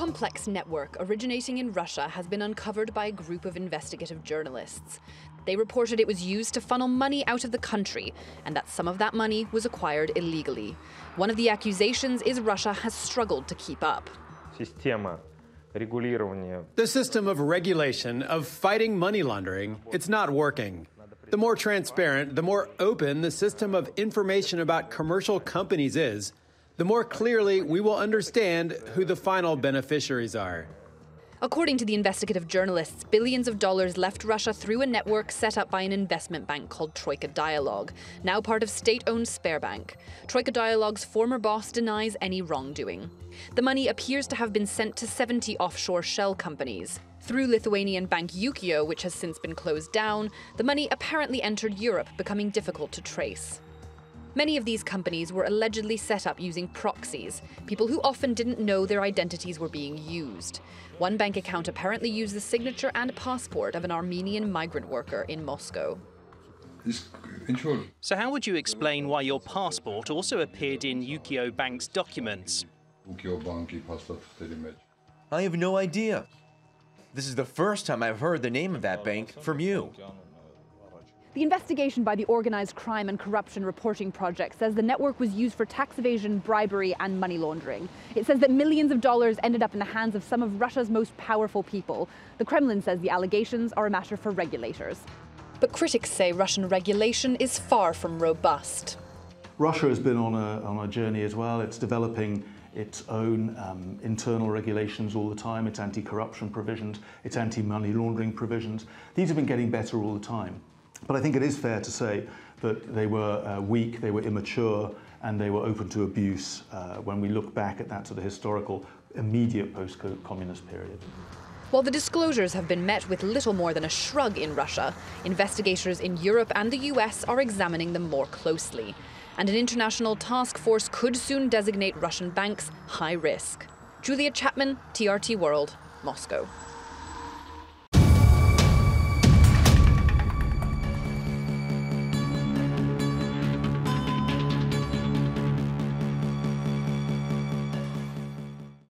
complex network originating in Russia has been uncovered by a group of investigative journalists. They reported it was used to funnel money out of the country, and that some of that money was acquired illegally. One of the accusations is Russia has struggled to keep up. The system of regulation, of fighting money laundering, it's not working. The more transparent, the more open the system of information about commercial companies is, the more clearly we will understand who the final beneficiaries are. According to the investigative journalists, billions of dollars left Russia through a network set up by an investment bank called Troika Dialog, now part of state-owned Sberbank. Troika Dialog's former boss denies any wrongdoing. The money appears to have been sent to 70 offshore shell companies. Through Lithuanian bank Ukio, which has since been closed down, the money apparently entered Europe, becoming difficult to trace. Many of these companies were allegedly set up using proxies, people who often didn't know their identities were being used. One bank account apparently used the signature and passport of an Armenian migrant worker in Moscow. So how would you explain why your passport also appeared in Ukio Bank's documents? I have no idea. This is the first time I've heard the name of that bank from you. The investigation by the Organised Crime and Corruption Reporting Project says the network was used for tax evasion, bribery and money laundering. It says that millions of dollars ended up in the hands of some of Russia's most powerful people. The Kremlin says the allegations are a matter for regulators. But critics say Russian regulation is far from robust. Russia has been on a journey as well. It's developing its own internal regulations all the time, its anti-corruption provisions, its anti-money laundering provisions. These have been getting better all the time. But I think it is fair to say that they were weak, they were immature, and they were open to abuse when we look back at that sort of historical, immediate post-communist period. While the disclosures have been met with little more than a shrug in Russia, investigators in Europe and the US are examining them more closely. And an international task force could soon designate Russian banks high risk. Julia Chapman, TRT World, Moscow.